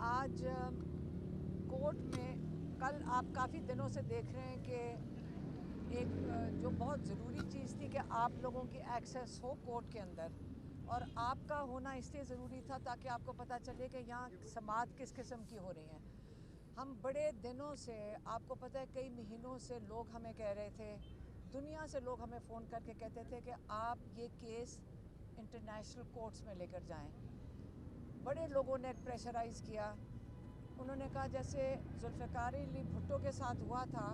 آج کورٹ میں کل آپ کافی دنوں سے دیکھ رہے ہیں کہ ایک جو بہت ضروری چیز تھی کہ آپ لوگوں کی ایکسیس ہو کورٹ کے اندر، اور آپ کا ہونا اس لیے ضروری تھا تاکہ آپ کو پتہ چلے کہ یہاں سماعت کس قسم کی ہو رہی ہیں۔ ہم بڑے دنوں سے، آپ کو پتہ ہے کئی مہینوں سے لوگ ہمیں کہہ رہے تھے، دنیا سے لوگ ہمیں فون کر کے کہتے تھے کہ آپ یہ کیس انٹرنیشنل کورٹس میں لے کر جائیں۔ بڑے لوگوں نے پریشرائز کیا۔ انہوں نے کہا جیسے ذوالفقار علی بھٹو کے ساتھ ہوا تھا،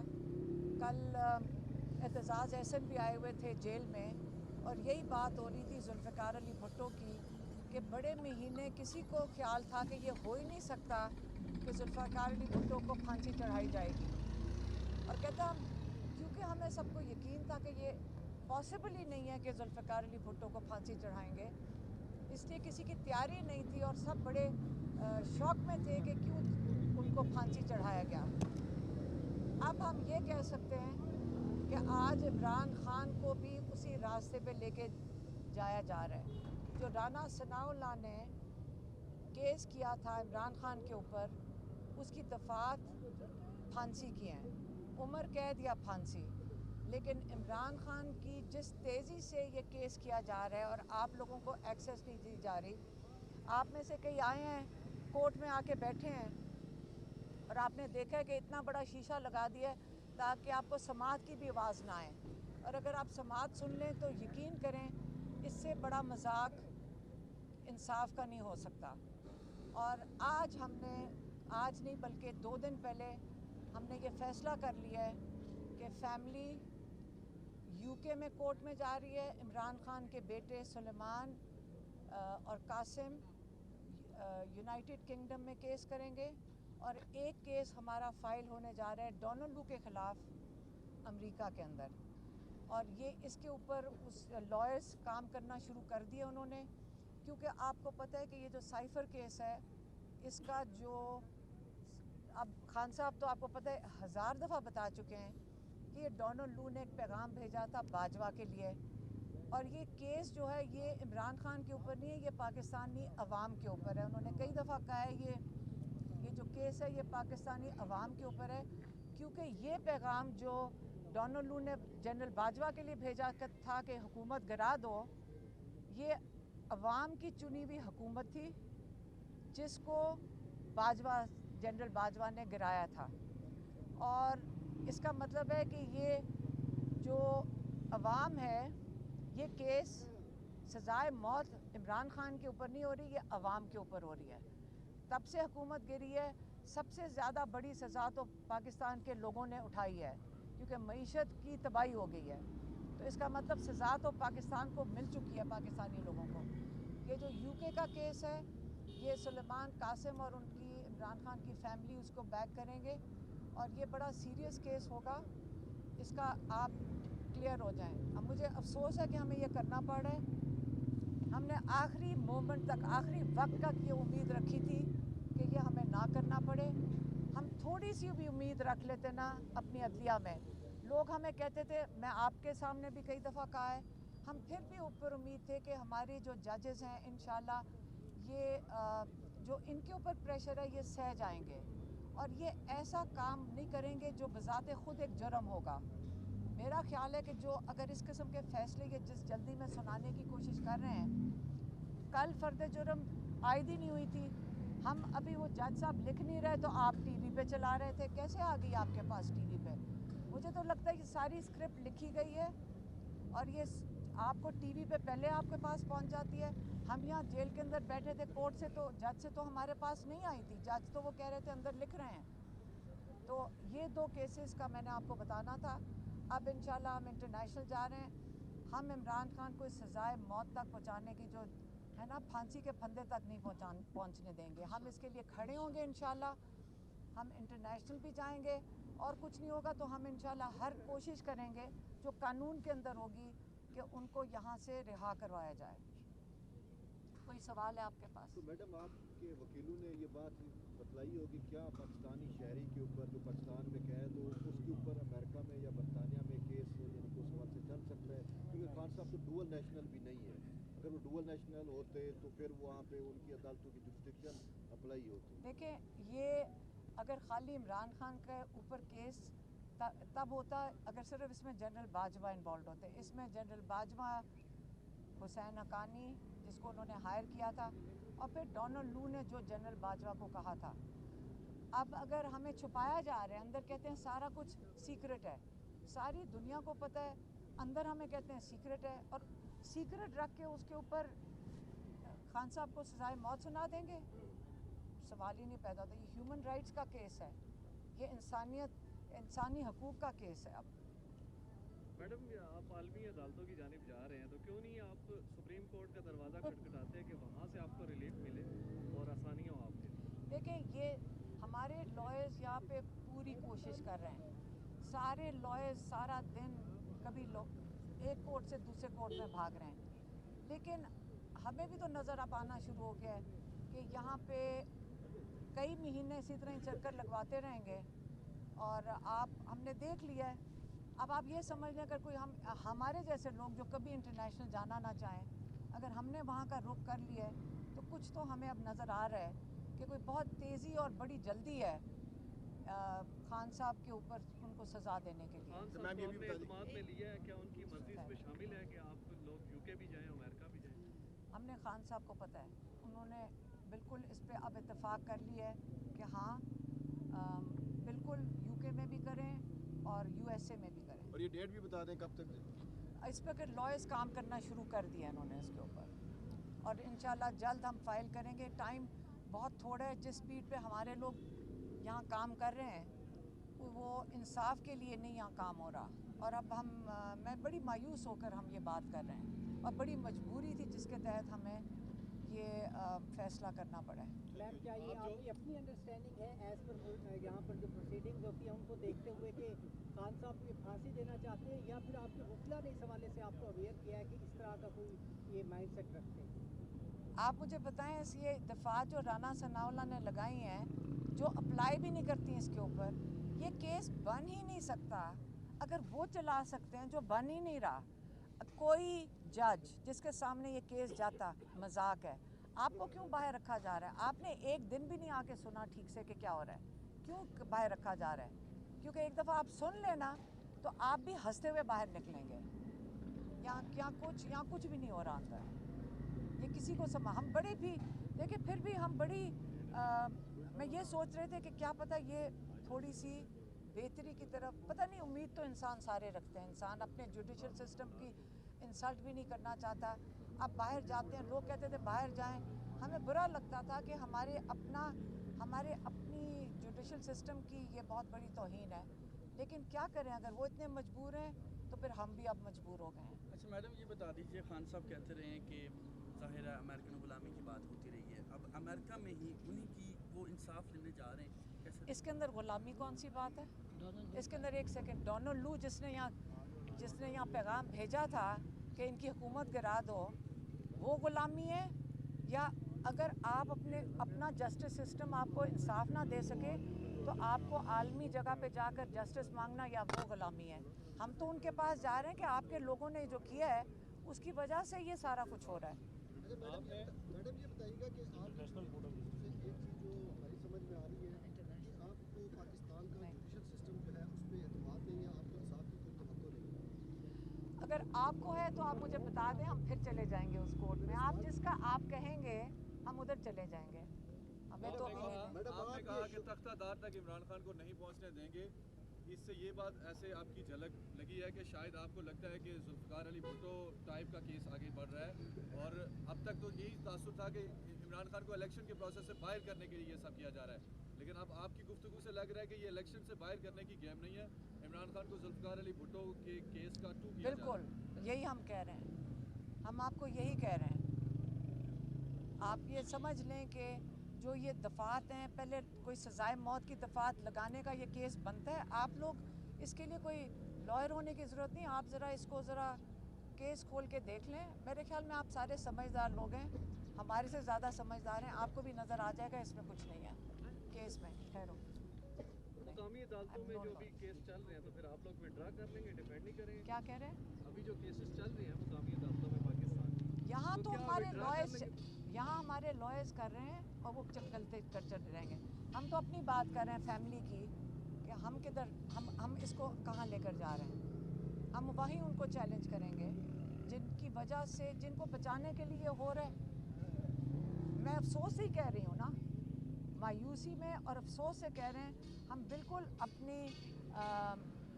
کل اعتزاز احسن بھی آئے ہوئے تھے جیل میں، اور یہی بات ہو رہی تھی ذوالفقار علی بھٹو کی کہ بڑے مہینے کسی کو خیال تھا کہ یہ ہو ہی نہیں سکتا کہ ذوالفقار علی بھٹو کو پھانسی چڑھائی جائے گی، اور کہتا ہم کیونکہ ہمیں سب کو یقین تھا کہ یہ پاسبل ہی نہیں ہے کہ ذوالفقار علی بھٹو کو پھانسی چڑھائیں گے، اس لیے کسی کی تیاری نہیں تھی اور سب بڑے شوق میں تھے کہ کیوں ان کو پھانسی چڑھایا گیا۔ اب ہم یہ کہہ سکتے ہیں کہ آج عمران خان کو بھی اسی راستے پہ لے کے جایا جا رہا ہے۔ جو رانا ثناء اللہ نے کیس کیا تھا عمران خان کے اوپر، اس کی دفعات پھانسی کی ہیں، عمر قید یا پھانسی، لیکن عمران خان کی جس تیزی سے یہ کیس کیا جا رہا ہے اور آپ لوگوں کو ایکسیس نہیں دی جا رہی، آپ میں سے کئی آئے ہیں کورٹ میں آ کے بیٹھے ہیں اور آپ نے دیکھا ہے کہ اتنا بڑا شیشہ لگا دیا ہے تاکہ آپ کو سماعت کی بھی آواز نہ آئے، اور اگر آپ سماعت سن لیں تو یقین کریں اس سے بڑا مذاق انصاف کا نہیں ہو سکتا۔ اور آج ہم نے، آج نہیں بلکہ 2 دن پہلے ہم نے یہ فیصلہ کر لیا ہے کہ فیملی یو کے میں کورٹ میں جا رہی ہے، عمران خان کے بیٹے سلیمان اور قاسم یونائٹڈ کنگڈم میں کیس کریں گے، اور ایک کیس ہمارا فائل ہونے جا رہا ہے ڈونلڈ لو کے خلاف امریکہ کے اندر، اور یہ اس کے اوپر اس لائرز کام کرنا شروع کر دیے انہوں نے، کیونکہ آپ کو پتہ ہے کہ یہ جو سائفر کیس ہے اس کا جو اب خان صاحب تو آپ کو پتہ ہے 1000 دفعہ بتا چکے ہیں کہ یہ ڈونلڈ لو نے ایک پیغام بھیجا تھا باجوہ کے لیے، اور یہ کیس جو ہے یہ عمران خان کے اوپر نہیں ہے، یہ پاکستانی عوام کے اوپر ہے۔ انہوں نے کئی دفعہ کہا ہے یہ جو کیس ہے یہ پاکستانی عوام کے اوپر ہے، کیونکہ یہ پیغام جو ڈونلڈ لو نے جنرل باجوہ کے لیے بھیجا تھا کہ حکومت گرا دو، یہ عوام کی چنی ہوئی حکومت تھی جس کو باجوہ، جنرل باجوہ نے گرایا تھا، اور اس کا مطلب ہے کہ یہ جو عوام ہے، یہ کیس سزائے موت عمران خان کے اوپر نہیں ہو رہی، یہ عوام کے اوپر ہو رہی ہے۔ تب سے حکومت گری ہے، سب سے زیادہ بڑی سزا تو پاکستان کے لوگوں نے اٹھائی ہے، کیونکہ معیشت کی تباہی ہو گئی ہے، تو اس کا مطلب سزا تو پاکستان کو مل چکی ہے، پاکستانی لوگوں کو۔ یہ جو یو کے کا کیس ہے، یہ سلیمان، قاسم اور ان کی عمران خان کی فیملی اس کو بیک کریں گے، اور یہ بڑا سیریس کیس ہوگا، اس کا آپ کلیئر ہو جائیں۔ اب مجھے افسوس ہے کہ ہمیں یہ کرنا پڑ رہا ہے، ہم نے آخری مومنٹ تک، آخری وقت تک یہ امید رکھی تھی کہ یہ ہمیں نہ کرنا پڑے۔ ہم تھوڑی سی بھی امید رکھ لیتے نا اپنی عدلیہ میں، لوگ ہمیں کہتے تھے، میں آپ کے سامنے بھی کئی دفعہ کہا ہے، ہم پھر بھی اوپر امید تھے کہ ہمارے جو ججز ہیں انشاءاللہ یہ جو ان کے اوپر پریشر ہے یہ سہ جائیں گے، اور یہ ایسا کام نہیں کریں گے جو بذات خود ایک جرم ہوگا۔ میرا خیال ہے کہ جو اگر اس قسم کے فیصلے یہ جس جلدی میں سنانے کی کوشش کر رہے ہیں، کل فرد جرم عائد ہی نہیں ہوئی تھی، ہم ابھی وہ جج صاحب لکھ نہیں رہے تو آپ ٹی وی پہ چلا رہے تھے، کیسے آ گئی آپ کے پاس ٹی وی پہ؟ مجھے تو لگتا ہے یہ ساری اسکرپٹ لکھی گئی ہے اور یہ آپ کو ٹی وی پہ پہلے آپ کے پاس پہنچ جاتی ہے۔ ہم یہاں جیل کے اندر بیٹھے تھے، کورٹ سے تو جج سے تو ہمارے پاس نہیں آئی تھی، جج تو وہ کہہ رہے تھے اندر لکھ رہے ہیں۔ تو یہ 2 کیسز کا میں نے آپ کو بتانا تھا۔ اب انشاءاللہ ہم انٹرنیشنل جا رہے ہیں، ہم عمران خان کو اس سزائے موت تک پہنچانے کی جو ہے نا، پھانسی کے پھندے تک نہیں پہنچنے دیں گے، ہم اس کے لیے کھڑے ہوں گے انشاءاللہ۔ ہم انٹرنیشنل بھی جائیں گے، اور کچھ نہیں ہوگا تو ہم انشاءاللہ ہر کوشش کریں گے جو قانون کے اندر ہوگی کہ ان کو یہاں سے رہا کروایا جائے۔ کوئی سوال ہے آپ کے پاس؟ تو میڈم آپ کے وکیلوں نے یہ بات بتلائی ہوگی کیا پاکستانی شہری کے اوپر جو پاکستان میں قید ہو اس کے اوپر امریکہ میں یا برطانیہ میں کیس یعنی کہ اس حوالے سے چل سکتا ہے؟ کیونکہ خان صاحب تو ڈوئل نیشنل بھی نہیں ہے، اگر وہ ڈوئل نیشنل ہوتے تو پھر وہاں پہ ان کی عدالتوں کی جورسڈکشن اپلائی बतलाई हो तो। देखें, ये अगर खाली इमरान खान के ऊपर केस तब होता अगर सिर्फ इसमें जनरल बाजवा इन्वॉल्व होते। इसमें जनरल बाजवा, हुसैन हक्कानी जिसको उन्होंने हायर किया था, और फिर डोनाल्ड लू ने जो जनरल बाजवा को कहा था। अब अगर हमें छुपाया जा रहा है, अंदर कहते हैं सारा कुछ सीक्रेट है, सारी दुनिया को पता है, अंदर हमें कहते हैं सीक्रेट है, और सीक्रेट रख के उसके ऊपर खान साहब को सजाए मौत सुना देंगे? सवाल ही नहीं पैदा होता। ये ह्यूमन राइट्स का केस है, ये इंसानी हकूक़ का केस है। अब मैडम, आप आलमी अदालतों की जानिब जा रहे हैं, तो क्यों नहीं आप सुप्रीम कोर्ट का दरवाज़ा खटखटाते हैं कि वहाँ से आपको रिलीफ मिले और आसानियाँ हो आपके? देखें, ये हमारे लॉयर्स यहाँ पे पूरी कोशिश कर रहे हैं। सारे लॉयर्स सारा दिन कभी एक कोर्ट से दूसरे कोर्ट में भाग रहे हैं, लेकिन हमें भी तो नज़र अब आना शुरू हो गया है कि यहाँ पे कई महीने इसी तरह ही चक्कर लगवाते रहेंगे, और हमने देख लिया है। अब आप ये समझ लें, अगर कोई हमारे जैसे लोग जो कभी इंटरनेशनल जाना ना चाहें, अगर हमने वहाँ का रुख कर लिया है, तो कुछ तो हमें अब नज़र आ रहा है कि कोई बहुत तेज़ी और बड़ी जल्दी है खान साहब के ऊपर उनको सज़ा देने के लिए। खान साहब को आपने एतमाद में लिया है क्या? उनकी मर्जी इसमें शामिल है कि आप लोग यूके भी जाएं, अमेरिका भी जाएं? हमने खान साहब को पता है, उन्होंने बिल्कुल इस पे अब इत्तेफाक कर लिया है कि हाँ, बिल्कुल यूके में भी करें और यूएसए में भी करें। और ये डेट भी बता दें कब तक? इस पर फिर लॉयर्स काम करना शुरू कर दिया इन्होंने इसके ऊपर, और इंशाल्लाह जल्द हम फाइल करेंगे। टाइम बहुत थोड़ा है। जिस स्पीड पे हमारे लोग यहाँ काम कर रहे हैं, वो इंसाफ के लिए नहीं यहाँ काम हो रहा, और अब मैं बड़ी मायूस होकर हम ये बात कर रहे हैं, और बड़ी मजबूरी थी जिसके तहत हमें ये फैसला करना पड़ा है। मैम, क्या ये आपकी अपनी अंडरस्टैंडिंग है एज पर यहाँ पर जो प्रोसीडिंग्स होती हैं उनको देखते हुए कि खान साहब को फांसी देना चाहते हैं, या फिर आपके वकीला ने इस हवाले से आपको अवेयर किया है कि इस तरह का कोई ये माइंड सेट रखते हैं? आप मुझे बताएं, ये दफात जो राना सनाउल्लाह ने लगाई हैं, जो अप्लाई भी नहीं करती हैं इसके ऊपर, ये केस बन ही नहीं सकता। अगर वो चला सकते हैं जो बन ही नहीं रहा, कोई जज जिसके सामने ये केस जाता, मजाक है। आपको क्यों बाहर रखा जा रहा है? आपने एक दिन भी नहीं आके सुना ठीक से कि क्या हो रहा है, क्यों बाहर रखा जा रहा है? क्योंकि एक दफ़ा आप सुन लेना तो आप भी हंसते हुए बाहर निकलेंगे। यहाँ कुछ भी नहीं हो रहा अंदर। ये किसी को हम बड़े भी देखिए, फिर भी हम बड़ी मैं ये सोच रहे थे कि क्या पता ये थोड़ी सी बेहतरी की तरफ, पता नहीं, उम्मीद तो इंसान सारे रखते हैं। इंसान अपने जुडिशल सिस्टम की इंसल्ट भी नहीं करना चाहता। अब बाहर जाते हैं, लोग कहते थे बाहर जाएं, हमें बुरा लगता था कि हमारे अपनी जुडिशल सिस्टम की ये बहुत बड़ी तौहीन है, लेकिन क्या करें, अगर वो इतने मजबूर हैं तो फिर हम भी अब मजबूर हो गए हैं। अच्छा मैडम, ये बता दीजिए, खान साहब कहते रहे हैं कि ज़ाहिर है अमेरिकन गुलामी की बात होती रही है, अब अमेरिका में ही उन्हीं की वो इंसाफ लेने जा रहे हैं, कैसे? इसके अंदर गुलामी कौन सी बात है? इसके अंदर एक सेकंड, डोनाल्ड लू जिसने यहाँ पैगाम भेजा था कि इनकी हुकूमत गिरा दो, वो गुलामी है? या अगर आप अपना जस्टिस सिस्टम आपको इंसाफ ना दे सके तो आपको आलमी जगह पे जाकर जस्टिस मांगना, या वो गुलामी है? हम तो उनके पास जा रहे हैं कि आपके लोगों ने जो किया है उसकी वजह से ये सारा कुछ हो रहा है। मैडम ये बताइएगा कि आप नेशनल बोर्ड से एक चीज़ जो हमारी समझ में आ रही है कि आपको पाकिस्तान का जुडिशल सिस्टम जो है उस पर एतमाद नहीं है, आपको इंसाफ की कोई तवक्को नहीं है। अगर आपको है तो आप मुझे बता दें, हम फिर चले जाएंगे उस कोर्ट में। आप जिसका आप कहेंगे हम उधर चले जाएंगे। हमें तो अभी नहीं। आपने कहा कि तख्तादार तक इमरान खान को नहीं पहुंचने देंगे, इससे ये बात ऐसे आपकी झलक लगी है कि शायद आपको लगता है कि जुल्फ़िकार अली भुट्टो टाइप का केस आगे बढ़ रहा है, और अब तक तो यही तासुर था कि इमरान खान को इलेक्शन के प्रोसेस से बाहर करने के लिए ये सब किया जा रहा है, लेकिन अब आपकी गुफ्तगू से लग रहा है कि ये इलेक्शन से बाहर करने की गेम नहीं है, इमरान खान को जुल्फ़िकार अली भुट्टो के केस का टू किया जा रहा है। बिल्कुल यही हम कह रहे हैं, हम आपको यही कह रहे हैं। आप ये समझ लें कि जो ये दफ़ात हैं, पहले कोई सज़ाए मौत की दफ़ात लगाने का ये केस बनता है। आप लोग इसके लिए कोई लॉयर होने की ज़रूरत नहीं, आप ज़रा इसको ज़रा केस खोल के देख लें। मेरे ख्याल में आप सारे समझदार लोग हैं, हमारे से ज़्यादा समझदार हैं, आपको भी नज़र आ जाएगा इसमें कुछ नहीं है केस में। ठहरो, मुकामी अदालतों में जो भी केस चल रहे हैं, तो फिर आप लोग विड्रा कर लेंगे, डिफेंड नहीं करेंगे? क्या कह रहे हैं? अभी जो केसेस चल रहे हैं मुकामी अदालतों में पाकिस्तान, यहाँ तो क्या हमारे withdraw कर लॉयर्स लेंगे? यहाँ हमारे लॉयर्स कर रहे हैं और वो चलते कर चले हम तो अपनी बात कर रहे हैं फैमिली की कि हम किधर हम इसको कहाँ लेकर जा रहे हैं। हम वहीं उनको चैलेंज करेंगे जिनकी वजह से, जिनको बचाने के लिए हो रहा है। मैं अफसोस से ही कह रही हूँ ना, मायूसी में और अफसोस से कह रहे हैं। हम बिल्कुल अपनी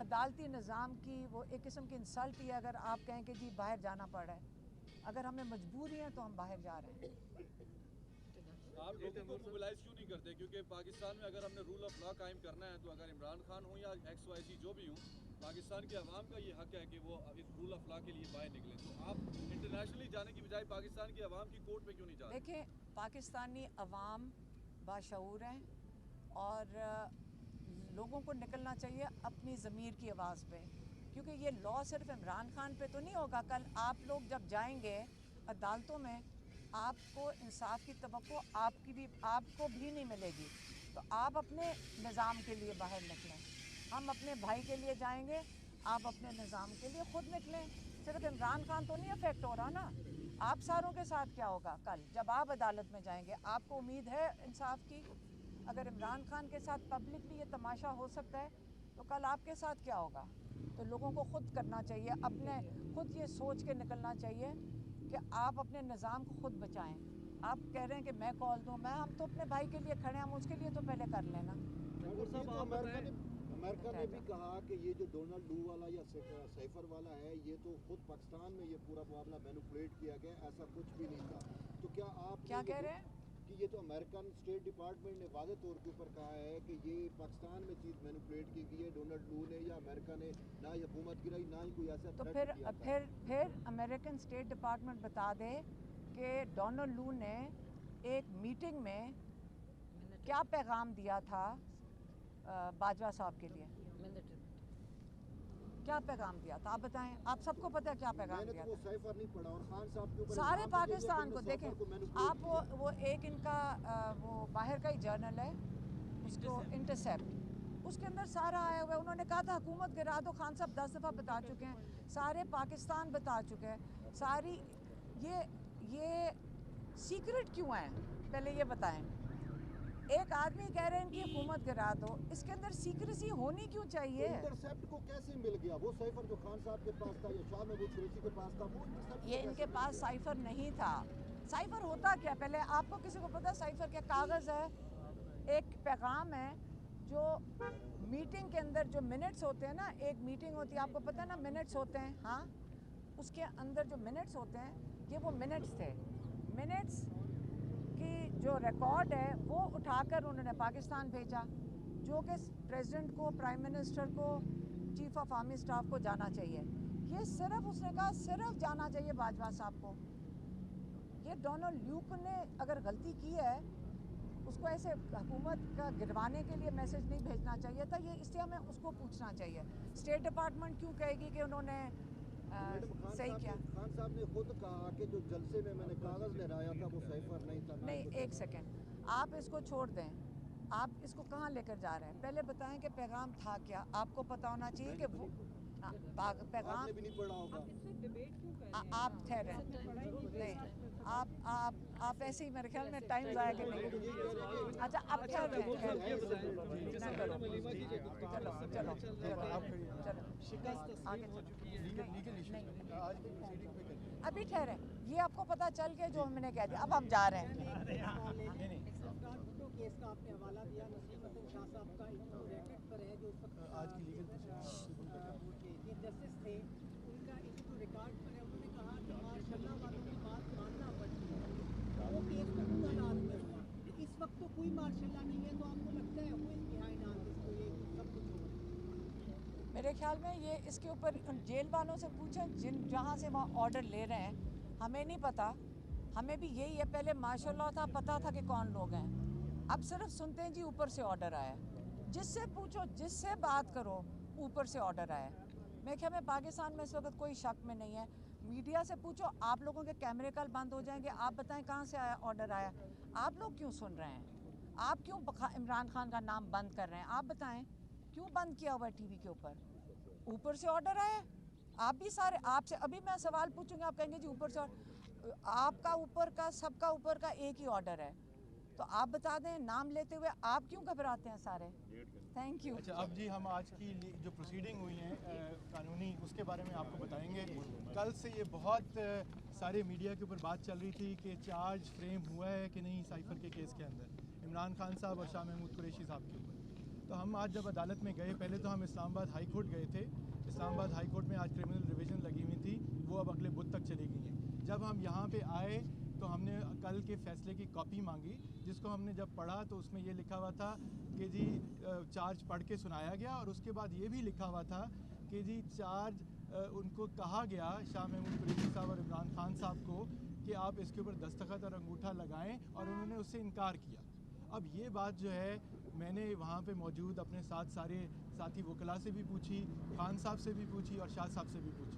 अदालती निज़ाम की वो एक किस्म की इंसल्ट ही है अगर आप कहें कि जी बाहर जाना पड़ रहा है। अगर हमें मजबूरी है तो हम बाहर जा रहे हैं। आप लोगों को मोबिलाइज क्यों नहीं करते? क्योंकि पाकिस्तान में अगर हमने रूल ऑफ लॉ कायम करना है तो अगर इमरान खान हो या XYZ जो भी हो, पाकिस्तान के अवाम का ये हक है कि वो इस रूल ऑफ लॉ के लिए बाहर निकलें। तो आप इंटरनेशनली जाने की बजाय पाकिस्तान की अवाम की कोर्ट में क्यों नहीं जा रहे? देखिए, पाकिस्तानी अवाम बाशऊर हैं और लोगों को निकलना चाहिए अपनी ज़मीर की आवाज़ पे, क्योंकि ये लॉ सिर्फ इमरान खान पे तो नहीं होगा। कल आप लोग जब जाएंगे अदालतों में, आपको इंसाफ की तवक्को आपको भी नहीं मिलेगी। तो आप अपने निज़ाम के लिए बाहर निकलें। हम अपने भाई के लिए जाएंगे, आप अपने निज़ाम के लिए ख़ुद निकलें। सिर्फ इमरान खान तो नहीं अफेक्ट हो रहा ना, आप सारों के साथ क्या होगा कल जब आप अदालत में जाएंगे? आपको उम्मीद है इंसाफ की? अगर इमरान खान के साथ पब्लिकली ये तमाशा हो सकता है तो कल आपके साथ क्या होगा? तो लोगों को ख़ुद करना चाहिए, अपने ख़ुद ये सोच के निकलना चाहिए कि आप अपने निज़ाम को ख़ुद बचाएं। आप कह रहे हैं कि मैं कॉल दूं, हम तो अपने भाई के लिए खड़े हैं, हम उसके लिए तो पहले कर लेना। अमेरिका ने भी कहा कि ये जो डोनाल्ड लू वाला या साइफर वाला है, ये तो खुद पाकिस्तान में ये पूरा मामला मैनिपुलेट किया गया, ऐसा कुछ भी नहीं था। तो क्या आप क्या कह रहे हैं कि ये तो अमेरिकन स्टेट डिपार्टमेंट ने वाज़े तौर के ऊपर कहा है कि ये पाकिस्तान में चीज़ मैनिपुलेट की गई है, डोनाल्ड लू ने या अमेरिका ने ना ही हुकूमत गिराई ना ही कोई ऐसा तो थ्रेट किया था। फिर अमेरिकन स्टेट डिपार्टमेंट बता दे कि डोनाल्ड लू ने एक मीटिंग में क्या पैगाम दिया था बाजवा साहब के लिए, क्या पैगाम दिया था? आप बताएं, आप सबको पता है क्या पैगाम दिया था? साइफर नहीं पढ़ा और खान साहब के ऊपर सारे इल्जाम पाकिस्तान को लगाए देखें कि मैनिपुलेट आप, वो एक इनका वो बाहर का ही जर्नल है, उसको इंटरसेप्ट, उसके अंदर सारा आया हुआ है। उन्होंने कहा था हुकूमत गिरा दो, खान साहब 10 दफ़ा बता चुके हैं, सारे पाकिस्तान बता चुके हैं। सारी ये सीक्रेट क्यों है पहले ये बताएं। एक आदमी कह रहे हैं इनकी हुकूमत गिरा दो, इसके अंदर सीक्रेसी होनी क्यों चाहिए? इंटरसेप्ट को कैसे मिल गया? वो साइफर जो खान साहब के पास था या शाह महमूद कुरैशी के पास था, वो इंटरसेप्ट ये इनके पास साइफर नहीं था। साइफर होता क्या? पहले आपको किसी को पता साइफर क्या? कागज़ है, एक पैगाम है जो मीटिंग के अंदर जो मिनट्स होते हैं ना, एक मीटिंग होती है, आपको पता है ना मिनट्स होते हैं, हाँ, उसके अंदर जो मिनट्स होते हैं, ये वो मिनट्स थे। मिनट्स की जो रिकॉर्ड है वो उठाकर उन्होंने पाकिस्तान भेजा, जो कि प्रेसिडेंट को, प्राइम मिनिस्टर को, चीफ ऑफ आर्मी स्टाफ को जाना चाहिए। ये सिर्फ उसने कहा सिर्फ जाना चाहिए बाजवा साहब को। ये डोनाल्ड ल्यूक ने अगर गलती की है, उसको ऐसे हुकूमत का गिरवाने के लिए मैसेज नहीं भेजना चाहिए था, ये इसलिए हमें उसको पूछना चाहिए। स्टेट डिपार्टमेंट क्यों कहेगी कि उन्होंने सही किया? खान साहब ने खुद कहा कि जो जलसे में मैंने कागज़ लहराया था वो साइफर नहीं था। नहीं, एक सेकेंड, आप इसको छोड़ दें, आप इसको कहाँ लेकर जा रहे हैं? पहले बताएं कि पैगाम था क्या। आपको पता होना चाहिए कि वो पैगाम आपने भी नहीं पढ़ा होगा। आप ठहरे नहीं, आप ऐसे ही मेरे ख्याल में टाइम ज़ाया कि नहीं। अच्छा, अब ठहर रहे हैं, चलो अभी ठहरे, ये आपको पता चल गया जो हमने कह दिया, अब हम जा रहे हैं। केस का आपने हवाला दिया, नसीम हसन शाह साहब का रैकेट पर है, जो उस वक्त आज की चीफ जस्टिस थे, उनका इंटरव्यू रिकॉर्ड पर है। उन्होंने कहा कि मार्शल्लाह वालों की बात मानना पड़ती है। वो केस में पूरा रात में हुआ, इस वक्त तो कोई मार्शल्लाह नहीं है, तो आपको लगता है हुई बिहाइंड ऑल दिस को ये सब कुछ हो? मेरे ख्याल में ये इसके ऊपर जेल वालों से पूछें जहाँ से वहाँ ऑर्डर ले रहे हैं। हमें नहीं पता, हमें भी यही है, पहले मार्शल्लाह था, पता था कि कौन लोग हैं, अब सिर्फ सुनते हैं जी ऊपर से ऑर्डर आया। जिससे पूछो, जिससे बात करो, ऊपर से ऑर्डर आया। मैं ख्याल में पाकिस्तान में इस वक्त कोई शक में नहीं है। मीडिया से पूछो, आप लोगों के कैमरे कल बंद हो जाएंगे, आप बताएं कहाँ से आया ऑर्डर आया। आप लोग क्यों सुन रहे हैं? आप क्यों इमरान खान का नाम बंद कर रहे हैं? आप बताएं क्यों बंद किया हुआ है टीवी के ऊपर? ऊपर से ऑर्डर आया। आप भी सारे, आपसे अभी मैं सवाल पूछूंगी, आप कहेंगे जी ऊपर से। आपका ऊपर का, सबका ऊपर का एक ही ऑर्डर है। तो आप बता दें नाम लेते हुए आप क्यों घबराते हैं सारे? Thank you. अच्छा, अब जी हम आज की जो प्रोसीडिंग हुई हैं कानूनी, उसके बारे में आपको बताएंगे। कल से ये बहुत सारे मीडिया के ऊपर बात चल रही थी कि चार्ज फ्रेम हुआ है कि नहीं साइफर के केस के अंदर इमरान खान साहब और शाह महमूद कुरैशी साहब के ऊपर। तो हम आज जब अदालत में गए, पहले तो हम इस्लामाबाद हाई कोर्ट गए थे। इस्लामाबाद हाई कोर्ट में आज क्रिमिनल रिवीजन लगी हुई थी, वो अब अगले बुध तक चली गई हैं। जब हम यहाँ पे आए तो हमने कल के फैसले की कॉपी मांगी, जिसको हमने जब पढ़ा तो उसमें ये लिखा हुआ था कि जी चार्ज पढ़ के सुनाया गया, और उसके बाद ये भी लिखा हुआ था कि जी चार्ज उनको कहा गया, शाह महमूद कुरैशी साहब और इमरान खान साहब को, कि आप इसके ऊपर दस्तखत और अंगूठा लगाएं, और उन्होंने उससे इनकार किया। अब ये बात जो है मैंने वहाँ पे मौजूद अपने साथ सारे साथी वकला से भी पूछी, खान साहब से भी पूछी और शाह साहब से भी पूछी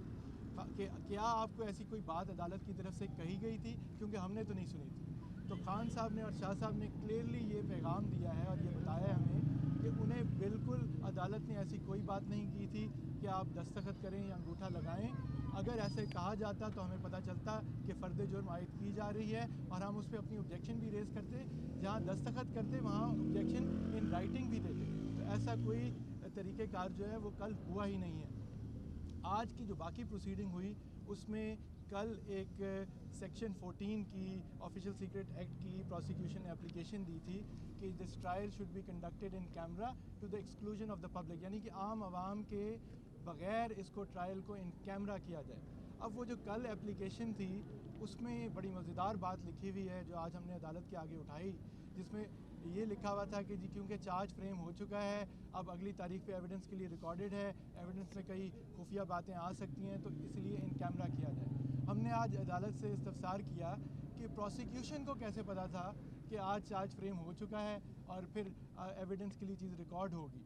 कि क्या आपको ऐसी कोई बात अदालत की तरफ से कही गई थी, क्योंकि हमने तो नहीं सुनी थी। तो खान साहब ने और शाह साहब ने क्लियरली ये पैगाम दिया है और ये बताया है हमें कि उन्हें बिल्कुल अदालत ने ऐसी कोई बात नहीं की थी कि आप दस्तखत करें या अंगूठा लगाएं। अगर ऐसे कहा जाता तो हमें पता चलता कि फ़र्द जुर्म आयद की जा रही है और हम उस पर अपनी ऑब्जेक्शन भी रेज़ करते, जहाँ दस्तखत करते वहाँ ऑब्जेक्शन इन राइटिंग भी देते। तो ऐसा कोई तरीक़ेकार जो है वो कल हुआ ही नहीं है। आज की जो बाकी प्रोसीडिंग हुई उसमें कल एक सेक्शन 14 की ऑफिशियल सीक्रेट एक्ट की प्रोसिक्यूशन ने एप्लीकेशन दी थी कि this trial should be conducted in camera to the exclusion of the public, यानी कि आम आवाम के बग़ैर इसको ट्रायल को इन कैमरा किया जाए। अब वो जो कल एप्लीकेशन थी उसमें बड़ी मज़ेदार बात लिखी हुई है जो आज हमने अदालत के आगे उठाई, जिसमें ये लिखा हुआ था कि जी क्योंकि चार्ज फ्रेम हो चुका है, अब अगली तारीख पे एविडेंस के लिए रिकॉर्डेड है, एविडेंस में कई खुफिया बातें आ सकती हैं, तो इसलिए इन कैमरा किया जाए। हमने आज अदालत से इस्तफसार किया कि प्रोसिक्यूशन को कैसे पता था कि आज चार्ज फ्रेम हो चुका है और फिर एविडेंस के लिए चीज़ रिकॉर्ड होगी।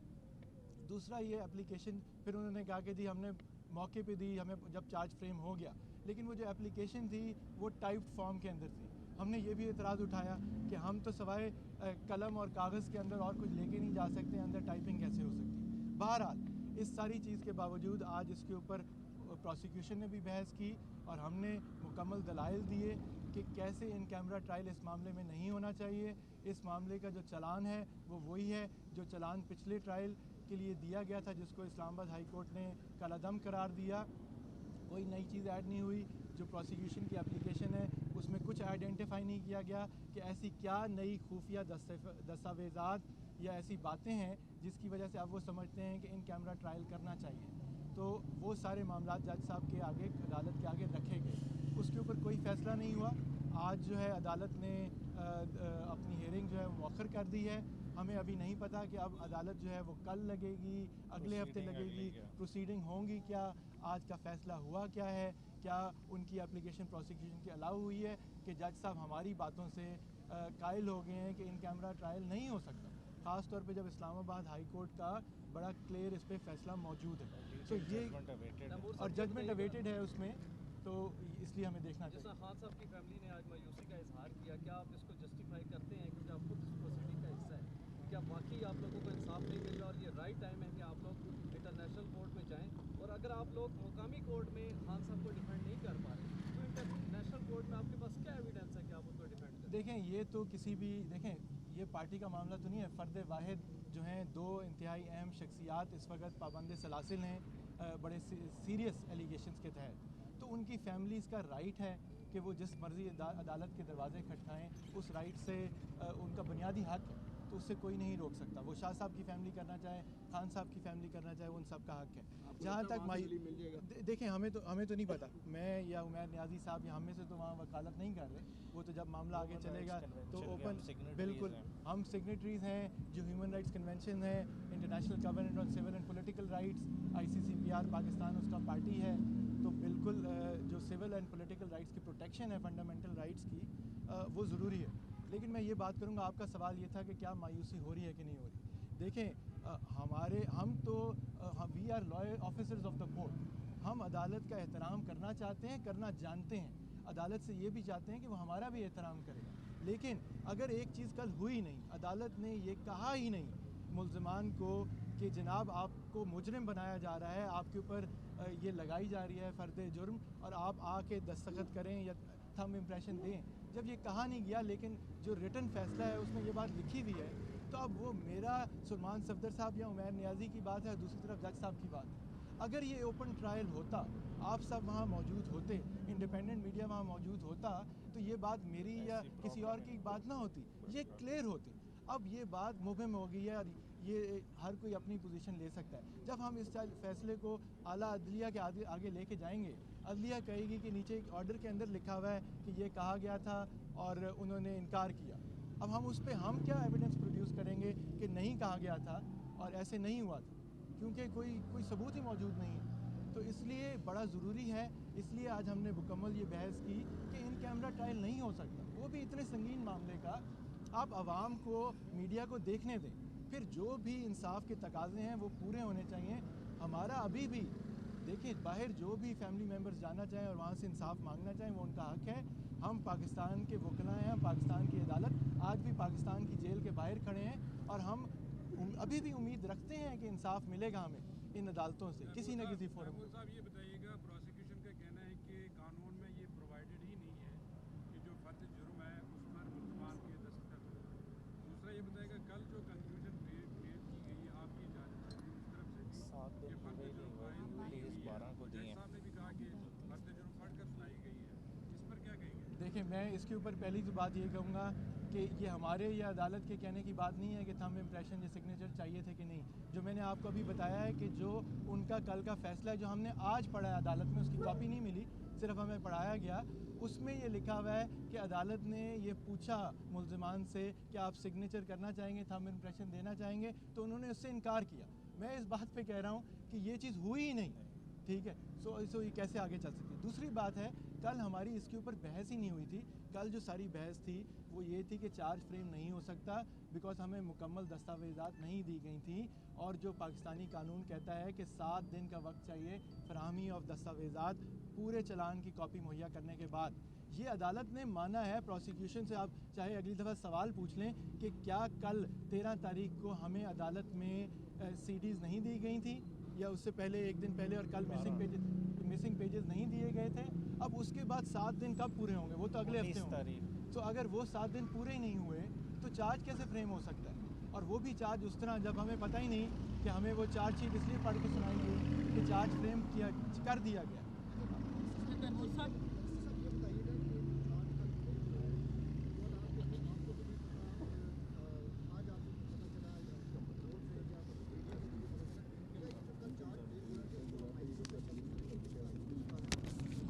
दूसरा ये एप्लीकेशन फिर उन्होंने कहा कि जी हमने मौके पे दी हमें जब चार्ज फ्रेम हो गया, लेकिन वो जो एप्लीकेशन थी वो टाइप्ड फॉर्म के अंदर थी। हमने ये भी एतराज़ उठाया कि हम तो सवाए कलम और कागज़ के अंदर और कुछ लेके नहीं जा सकते, अंदर टाइपिंग कैसे हो सकती। बहरहाल इस सारी चीज़ के बावजूद आज इसके ऊपर प्रोसिक्यूशन ने भी बहस की और हमने मुकम्मल दलाइल दिए कि कैसे इन कैमरा ट्रायल इस मामले में नहीं होना चाहिए। इस मामले का जो चलान है वो वही है जो चलान पिछले ट्रायल के लिए दिया गया था, जिसको इस्लामाबाद हाई कोर्ट ने कलादम करार दिया। कोई नई चीज़ ऐड नहीं हुई। जो प्रोसिक्यूशन की एप्लीकेशन है उसमें कुछ आइडेंटिफाई नहीं किया गया कि ऐसी क्या नई खुफिया दस्तावेज़ात या ऐसी बातें हैं जिसकी वजह से अब वो समझते हैं कि इन कैमरा ट्रायल करना चाहिए। तो वो सारे मामला जज साहब के आगे अदालत के आगे रखे गए, उसके ऊपर कोई फ़ैसला नहीं हुआ। आज जो है अदालत ने अपनी हियरिंग जो है मौखर कर दी है। हमें अभी नहीं पता कि अब अदालत जो है वो कल लगेगी, अगले हफ्ते लगेगी, प्रोसीडिंग होंगी क्या, आज का फ़ैसला हुआ क्या है, क्या उनकी एप्लीकेशन प्रोसिक्यूशन की अलाउ हुई है कि जज साहब हमारी बातों से कायल हो गए हैं कि इन कैमरा ट्रायल नहीं हो सकता, ख़ास तौर पे जब इस्लामाबाद हाई कोर्ट का बड़ा क्लियर इस पर फ़ैसला मौजूद है। तो ये और जजमेंट अवेटेड है उसमें, तो इसलिए हमें देखना चाहिए। जैसा खान साहब की फैमिली ने आज मायूसी का इजहार किया, क्या आप इसको जस्टिफाई करते हैं क्योंकि आप खुद इस प्रोसीडिंग का हिस्सा है, क्या वाकई आप लोगों को इंसाफ नहीं मिल रहा और ये राइट टाइम है कि आप लोग इंटरनेशनल कोर्ट में जाएं, और अगर आप लोग मुकामी कोर्ट में खान साहब को डिफेंड नहीं कर पा रहे तो इंटरनेशनल कोर्ट में आपके पास क्या एविडेंस है कि आप उनको डिफेंड करें? देखें ये तो किसी भी ये पार्टी का मामला तो नहीं है। फ़र्द वाहिद जो हैं दो इंतहाई अहम शख्सियात इस वक्त पाबंद सलासिल हैं बड़े सीरियस एलिगेशंस के तहत, तो उनकी फैमिलीज़ का राइट है कि वो जिस मर्ज़ी अदालत के दरवाजे खटखाएँ, उस राइट से उनका बुनियादी हक़ है, तो उससे कोई नहीं रोक सकता। वो शाह साहब की फैमिली करना चाहे, खान साहब की फैमिली करना चाहे, उन सब का हक़ है। जहाँ तक देखें हमें तो नहीं पता, मैं या उमैर न्याजी साहब या हम में से तो वहाँ वकालत नहीं कर रहे, वो तो जब मामला आगे चलेगा तो ओपन, बिल्कुल हम सिग्नेटरीज़ हैं जो ह्यूमन राइट्स कन्वेंशन है, international covenant on civil and political rights, ICCPR Pakistan उसका पार्टी है, तो बिल्कुल जो सिविल एंड पॉलिटिकल राइट्स की प्रोटेक्शन है फंडामेंटल राइट्स की, वो ज़रूरी है। लेकिन मैं ये बात करूँगा, आपका सवाल ये था कि क्या मायूसी हो रही है कि नहीं हो रही। देखें हम तो we are loyal officers of the court, हम अदालत का एहतराम करना चाहते हैं, करना जानते हैं, अदालत से ये भी चाहते हैं कि वो हमारा भी एहतराम करे। लेकिन अगर एक चीज़ कल हुई नहीं, अदालत ने ये कहा ही नहीं मुल्ज़िमान को कि जनाब आपको मुजरिम बनाया जा रहा है, आपके ऊपर ये लगाई जा रही है फ़र्द जुर्म और आप आके दस्तखत करें या थंब इम्प्रेशन दें, जब ये कहा नहीं गया, लेकिन जो रिटन फैसला है उसमें ये बात लिखी हुई है, तो अब वो मेरा सुलेमान सफदर साहब या उमैर नियाज़ी की बात है, दूसरी तरफ जज साहब की बात है। अगर ये ओपन ट्रायल होता, आप सब वहाँ मौजूद होते, इंडिपेंडेंट मीडिया वहाँ मौजूद होता, तो ये बात मेरी या किसी और की बात ना होती, ये क्लियर होती। अब ये बात मुबहम हो गई है और ये हर कोई अपनी पोजीशन ले सकता है। जब हम इस फैसले को आला अदलिया के आगे लेके जाएंगे, अदलिया कहेगी कि नीचे एक ऑर्डर के अंदर लिखा हुआ है कि ये कहा गया था और उन्होंने इनकार किया। अब हम उस पर हम क्या एविडेंस प्रोड्यूस करेंगे कि नहीं कहा गया था और ऐसे नहीं हुआ था, क्योंकि कोई सबूत ही मौजूद नहीं है। तो इसलिए बड़ा ज़रूरी है, इसलिए आज हमने मुकम्मल ये बहस की कि इन कैमरा ट्रायल नहीं हो सकता, वो भी इतने संगीन मामले का। आप आवाम को, मीडिया को देखने दें, फिर जो भी इंसाफ के तकाज़े हैं वो पूरे होने चाहिए। हमारा अभी भी देखिए, बाहर जो भी फैमिली मेम्बर्स जाना चाहें और वहाँ से इंसाफ मांगना चाहें, वो उनका हक़ है। हम पाकिस्तान के वकला हैं, हम पाकिस्तान की अदालत आज भी पाकिस्तान की जेल के बाहर खड़े हैं और हम अभी भी उम्मीद रखते हैं कि इंसाफ मिलेगा हमें इन अदालतों से किसी न किसी फोरम में। साहब ये बताइएगा, प्रोसिक्यूशन का कहना है कि कानून में ये प्रोवाइडेड ही नहीं है कि जो फर्द जुर्म है उस पर मुल्ज़मान के दस्तखत हो। दूसरा ये बताइएगा, कल जो कंक्लूजन क्रिएट की गई आपकी जानिब से उस तरफ से भी कि फर्द जुर्म जज साहब ने भी कहा कि फर्द जुर्म पढ़कर सुनाई गई है, इस पर क्या कहेंगे? देखिए, मैं इसके ऊपर पहली तो बात ये कहूँगा कि ये हमारे या अदालत के कहने की बात नहीं है कि थंब इम्प्रेशन या सिग्नेचर चाहिए थे कि नहीं। जो मैंने आपको अभी बताया है कि जो उनका कल का फ़ैसला है जो हमने आज पढ़ा है अदालत में, उसकी कॉपी नहीं मिली, सिर्फ हमें पढ़ाया गया, उसमें ये लिखा हुआ है कि अदालत ने ये पूछा मुल्ज़मान से कि आप सिग्नेचर करना चाहेंगे, थंब इम्प्रेशन देना चाहेंगे, तो उन्होंने उससे इनकार किया। मैं इस बात पे कह रहा हूँ कि ये चीज़ हुई ही नहीं, ठीक है। सो ये कैसे आगे चल सकती है। दूसरी बात है, कल हमारी इसके ऊपर बहस ही नहीं हुई थी। कल जो सारी बहस थी वो ये थी कि चार्ज फ्रेम नहीं हो सकता बिकॉज हमें मुकम्मल दस्तावेज़ात नहीं दी गई थी, और जो पाकिस्तानी कानून कहता है कि 7 दिन का वक्त चाहिए फराहमी ऑफ दस्तावेज़ात पूरे चलान की कॉपी मुहैया करने के बाद। ये अदालत ने माना है। प्रोसिक्यूशन से आप चाहे अगली दफ़ा सवाल पूछ लें कि क्या कल 13 तारीख को हमें अदालत में CDs नहीं दी गई थी, या उससे पहले एक दिन पहले, और कल मिसिंग पेजेस नहीं दिए गए थे। अब उसके बाद 7 दिन कब पूरे होंगे? वो तो अगले हफ्ते होंगे। तो अगर वो 7 दिन पूरे ही नहीं हुए तो चार्ज कैसे फ्रेम हो सकता है? और वो भी चार्ज उस तरह जब हमें पता ही नहीं कि हमें वो चार्ज शीट इसलिए पढ़ के सुनाई गई कि चार्ज फ्रेम कर दिया गया।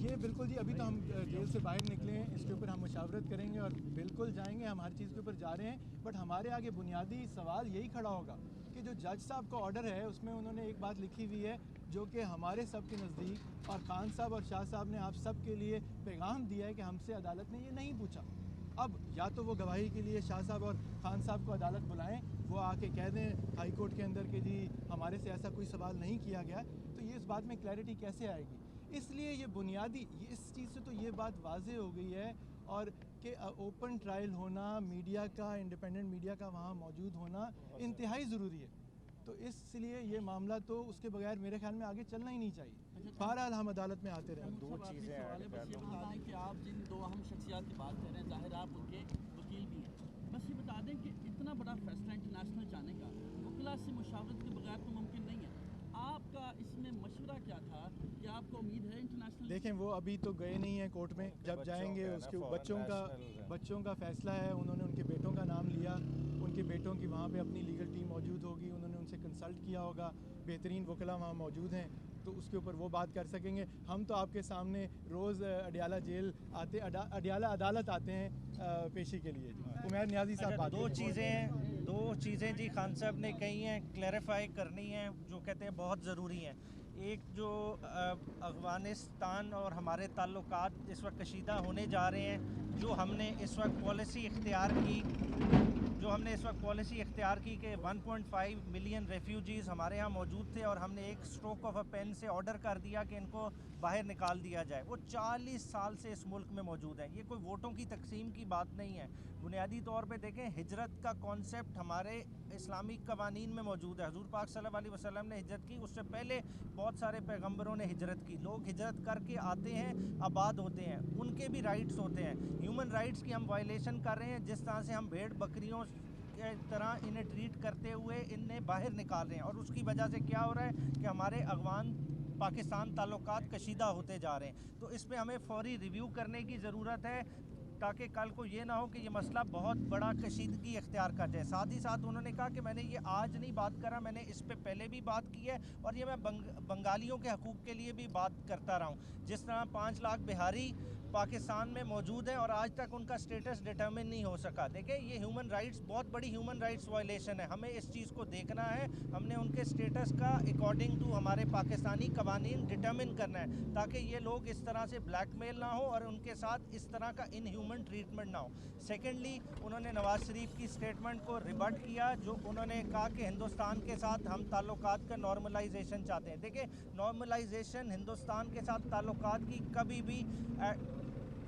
ये बिल्कुल जी, अभी तो हम जेल से बाहर निकले हैं, इसके ऊपर हम मुशावरत करेंगे और बिल्कुल जाएंगे। हम हर चीज़ के ऊपर जा रहे हैं, बट हमारे आगे बुनियादी सवाल यही खड़ा होगा कि जो जज साहब का ऑर्डर है उसमें उन्होंने एक बात लिखी हुई है जो कि हमारे सब के नज़दीक, और खान साहब और शाह साहब ने आप सब के लिए पैगाम दिया है कि हमसे अदालत ने ये नहीं पूछा। अब या तो वो गवाही के लिए शाह साहब और खान साहब को अदालत बुलाएं, वो आके कह दें हाई कोर्ट के अंदर कि जी हमारे से ऐसा कोई सवाल नहीं किया गया, तो ये इस बात में क्लैरिटी कैसे आएगी? इसलिए ये बुनियादी इस चीज़ से तो ये बात वाज़े हो गई है, और कि ओपन ट्रायल होना, मीडिया का, इंडिपेंडेंट मीडिया का वहाँ मौजूद होना इंतहाई ज़रूरी है। तो इसलिए ये मामला तो उसके बगैर मेरे ख्याल में आगे चलना ही नहीं चाहिए। बहरहाल हम अदालत में आते रहें। दो चीज़ें हैं, बस ये बता दें कि आप जिन दो अहम शख्सियात की बात कर रहे हैं, ज़ाहिर आप उनके वकील भी हैं, बस ये बता दें कि इतना बड़ा फैसला इंटरनेशनल जाने का वकला से मुशावरत के बगैर तो मुमकिन नहीं है। आपका इसमें मशवरा क्या था कि आपको उम्मीद है इंटरनेशनल? देखें, वो अभी तो गए नहीं हैं कोर्ट में, जब जाएंगे उसके बच्चों का फ़ैसला है। उन्होंने उनके बेटों का नाम लिया, उनके बेटों की वहाँ पे अपनी लीगल टीम मौजूद होगी, उन्होंने उनसे कंसल्ट किया होगा, बेहतरीन वकला वहाँ मौजूद हैं, तो उसके ऊपर वो बात कर सकेंगे। हम तो आपके सामने रोज़ अडियाला जेल आते, अडियाला अदालत आते हैं पेशी के लिए। उमैर नियाज़ी साहब बात। दो चीज़ें जी खान साहब ने कही हैं, क्लैरिफाई करनी है, जो कहते हैं बहुत ज़रूरी हैं। एक जो अफ़गानिस्तान और हमारे ताल्लुकात इस वक्त कशीदा होने जा रहे हैं, जो हमने इस वक्त पॉलिसी इख्तियार की जो हमने इस वक्त पॉलिसी इख्तियार की कि 1.5 मिलियन रेफ्यूजीज़ हमारे यहाँ मौजूद थे और हमने एक स्ट्रोक ऑफ अ पेन से ऑर्डर कर दिया कि इनको बाहर निकाल दिया जाए। वो 40 साल से इस मुल्क में मौजूद हैं। ये कोई वोटों की तकसीम की बात नहीं है। बुनियादी तौर पे देखें, हिजरत का कॉन्सेप्ट हमारे इस्लामी कवानीन में मौजूद है। हुजूर पाक सल्लल्लाहु अलैहि वसल्लम ने हिजरत की, उससे पहले बहुत सारे पैगम्बरों ने हिजरत की। लोग हिजरत करके आते हैं, आबाद होते हैं, उनके भी राइट्स होते हैं। ह्यूमन राइट्स की हम वायलेशन कर रहे हैं। जिस तरह से हम भेड़ बकरियों के तरह इन्हें ट्रीट करते हुए इन्हें बाहर निकाल रहे हैं, और उसकी वजह से क्या हो रहा है कि हमारे अफगान पाकिस्तान ताल्लुकात कशीदा होते जा रहे हैं। तो इस पे हमें फौरी रिव्यू करने की ज़रूरत है, ताकि कल को ये ना हो कि ये मसला बहुत बड़ा कशीदगी इख्तियार कर जाए। साथ ही साथ उन्होंने कहा कि मैंने ये आज नहीं बात करा, मैंने इस पे पहले भी बात की है, और ये मैं बंगालियों के हकूक़ के लिए भी बात करता रहा हूँ। जिस तरह 5 लाख बिहारी पाकिस्तान में मौजूद है और आज तक उनका स्टेटस डिटर्मिन नहीं हो सका। देखिए, ये ह्यूमन राइट्स, बहुत बड़ी ह्यूमन राइट्स वायलेशन है। हमें इस चीज़ को देखना है। हमने उनके स्टेटस का अकॉर्डिंग टू हमारे पाकिस्तानी कवानीन डिटर्मिन करना है, ताकि ये लोग इस तरह से ब्लैकमेल ना हो और उनके साथ इस तरह का इनह्यूमन ट्रीटमेंट ना हो। सेकेंडली, उन्होंने नवाज़ शरीफ की स्टेटमेंट को रिबट किया, जो उन्होंने कहा कि हिंदुस्तान के साथ हम ताल्लुकात का नॉर्मलाइजेशन चाहते हैं। देखिए, नॉर्मलाइजेशन हिंदुस्तान के साथ ताल्लुकात की कभी भी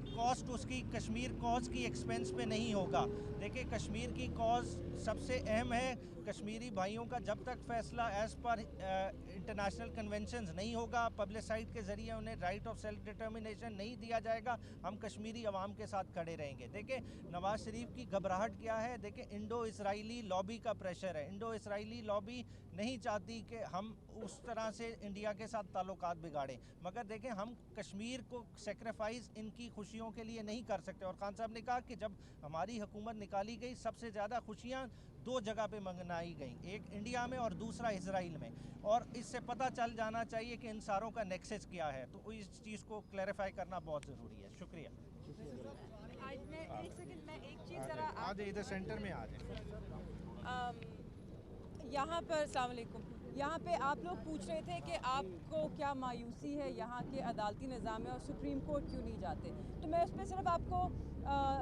कॉस्ट उसकी कश्मीर कॉज की एक्सपेंस पे नहीं होगा। देखिए, कश्मीर की कॉज सबसे अहम है। कश्मीरी भाइयों का जब तक फैसला एज़ पर इंटरनेशनल कन्वेंशंस नहीं होगा, पब्लिसाइड के ज़रिए उन्हें राइट ऑफ सेल्फ डिटर्मिनेशन नहीं दिया जाएगा, हम कश्मीरी अवाम के साथ खड़े रहेंगे। देखिए, नवाज़ शरीफ की घबराहट क्या है? देखिए, इंडो इसराइली लॉबी का प्रेशर है। इंडो इसराइली लॉबी नहीं चाहती कि हम उस तरह से इंडिया के साथ ताल्लुकात बिगाड़ें, मगर देखें, हम कश्मीर को सेक्रीफाइस इनकी खुशियों के लिए नहीं कर सकते। और खान साहब ने कहा कि जब हमारी हुकूमत निकाली गई, सबसे ज़्यादा खुशियाँ 2 जगह पे मनाई गई, एक इंडिया में और दूसरा इजराइल में। और इससे पता चल जाना चाहिए कि इन सारों का नेक्सस क्या है। तो इस चीज़ को क्लैरिफाई करना बहुत ज़रूरी है। शुक्रिया। आज मैं एक सेकंड में एक चीज़ ज़रा आज इधर सेंटर में आ जाए। यहाँ पर अस्सलाम वालेकुम, यहाँ पे आप लोग पूछ रहे थे कि आपको क्या मायूसी है यहाँ के अदालती निज़ाम में और सुप्रीम कोर्ट क्यों नहीं जाते। तो मैं उस पर सिर्फ आपको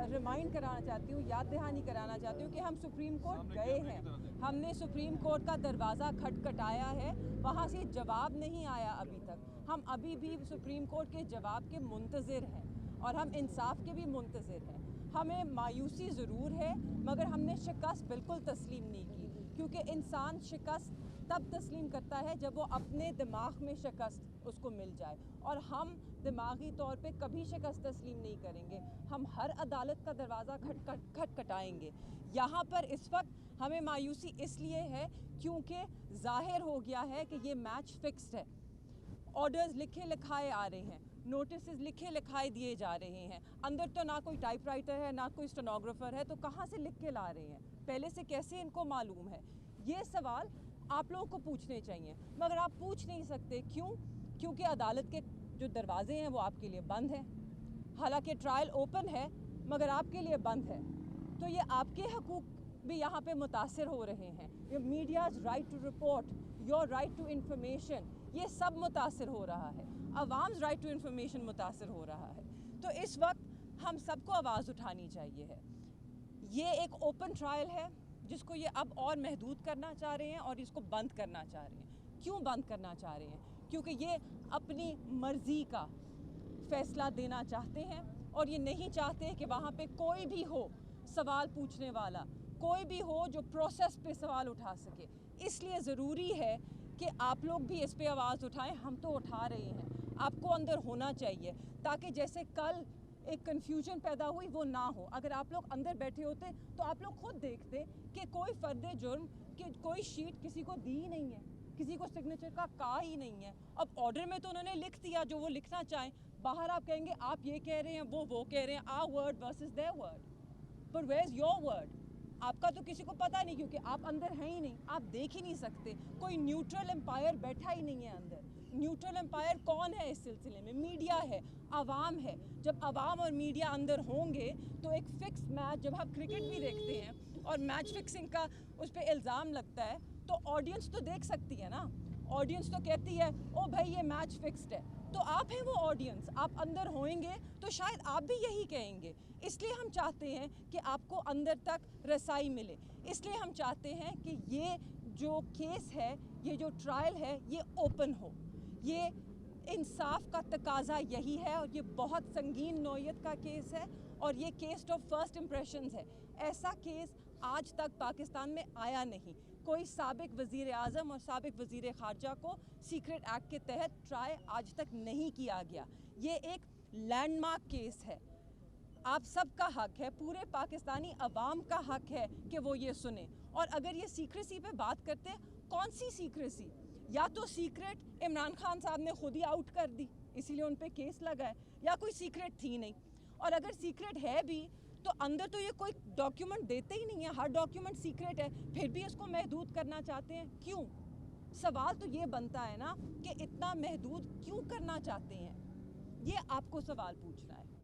रिमाइंड कराना चाहती हूँ, याद दहानी कराना चाहती हूँ कि हम सुप्रीम कोर्ट गए हैं। हमने सुप्रीम कोर्ट का दरवाज़ा खटखटाया है, वहाँ से जवाब नहीं आया अभी तक। हम अभी भी सुप्रीम कोर्ट के जवाब के मुंतज़िर हैं और हम इंसाफ के भी मुंतज़िर हैं। हमें मायूसी ज़रूर है, मगर हमने शिकस्त बिल्कुल तस्लीम नहीं की, क्योंकि इंसान शिकस्त तब तस्लीम करता है जब वो अपने दिमाग में शिकस्त उसको मिल जाए, और हम दिमागी तौर पे कभी शिकस्त तस्लीम नहीं करेंगे। हम हर अदालत का दरवाज़ा खटखटाएंगे। यहाँ पर इस वक्त हमें मायूसी इसलिए है क्योंकि ज़ाहिर हो गया है कि ये मैच फिक्स्ड है। ऑर्डर्स लिखे लिखाए आ रहे हैं, नोटिस लिखे लिखाए दिए जा रहे हैं। अंदर तो ना कोई टाइपराइटर है, ना कोई स्टेनोग्राफर है, तो कहाँ से लिख के ला रहे हैं? पहले से कैसे इनको मालूम है? ये सवाल आप लोगों को पूछने चाहिए, मगर आप पूछ नहीं सकते। क्यों? क्योंकि अदालत के जो दरवाजे हैं वो आपके लिए बंद हैं। हालांकि ट्रायल ओपन है, मगर आपके लिए बंद है। तो ये आपके हकूक़ भी यहाँ पे मुतासर हो रहे हैं। ये media's right to report, your right to information, ये सब मुतासर हो रहा है। अवाम्स राइट टू इन्फॉर्मेशन मुतासर हो रहा है। तो इस वक्त हम सबको आवाज़ उठानी चाहिए है। ये एक ओपन ट्रायल है जिसको ये अब और महदूद करना चाह रहे हैं और इसको बंद करना चाह रहे हैं। क्यों बंद करना चाह रहे हैं? क्योंकि ये अपनी मर्ज़ी का फ़ैसला देना चाहते हैं और ये नहीं चाहते कि वहाँ पे कोई भी हो सवाल पूछने वाला, कोई भी हो जो प्रोसेस पे सवाल उठा सके। इसलिए ज़रूरी है कि आप लोग भी इस पे आवाज़ उठाएं। हम तो उठा रहे हैं, आपको अंदर होना चाहिए, ताकि जैसे कल एक कन्फ्यूजन पैदा हुई वो ना हो। अगर आप लोग अंदर बैठे होते तो आप लोग खुद देखते कि कोई फ़र्द जुर्म कि कोई शीट किसी को दी ही नहीं है, किसी को सिग्नेचर का कहा ही नहीं है। अब ऑर्डर में तो उन्होंने लिख दिया जो वो लिखना चाहें, बाहर आप कहेंगे आप ये कह रहे हैं, वो कह रहे हैं, our word versus their word, पर वेयर इज़ योर वर्ड? आपका तो किसी को पता नहीं, क्योंकि आप अंदर हैं ही नहीं, आप देख ही नहीं सकते। कोई न्यूट्रल एम्पायर बैठा ही नहीं है अंदर। न्यूट्रल एम्पायर कौन है इस सिलसिले में? मीडिया है, आवाम है। जब आवाम और मीडिया अंदर होंगे तो एक फ़िक्स मैच, जब आप क्रिकेट भी देखते हैं और मैच फिक्सिंग का उस पर इल्ज़ाम लगता है, तो ऑडियंस तो देख सकती है ना। ऑडियंस तो कहती है ओ भाई ये मैच फिक्स्ड है, तो आप हैं वो ऑडियंस, आप अंदर होएंगे तो शायद आप भी यही कहेंगे। इसलिए हम चाहते हैं कि आपको अंदर तक रसाई मिले, इसलिए हम चाहते हैं कि ये जो केस है, ये जो ट्रायल है, ये ओपन हो। ये इंसाफ का तकाजा यही है और ये बहुत संगीन नौयत का केस है और ये केस ऑफ फर्स्ट इम्प्रेशंस है। ऐसा केस आज तक पाकिस्तान में आया नहीं। कोई साबिक वज़ीर आज़म और साबिक वज़ीर ख़ारजा को सीक्रेट एक्ट के तहत ट्राई आज तक नहीं किया गया। ये एक लैंडमार्क केस है। आप सबका हक है, पूरे पाकिस्तानी अवाम का हक है कि वो ये सुने। और अगर ये सीक्रेसी पे बात करते हैं, कौन सी सीक्रेसी? या तो सीक्रेट इमरान खान साहब ने खुद ही आउट कर दी, इसीलिए उन पे केस लगा है, या कोई सीक्रेट थी नहीं। और अगर सीक्रेट है भी तो अंदर तो ये कोई डॉक्यूमेंट देते ही नहीं है, हर डॉक्यूमेंट सीक्रेट है, फिर भी इसको महदूद करना चाहते हैं, क्यों? सवाल तो ये बनता है ना कि इतना महदूद क्यों करना चाहते हैं, ये आपको सवाल पूछना है।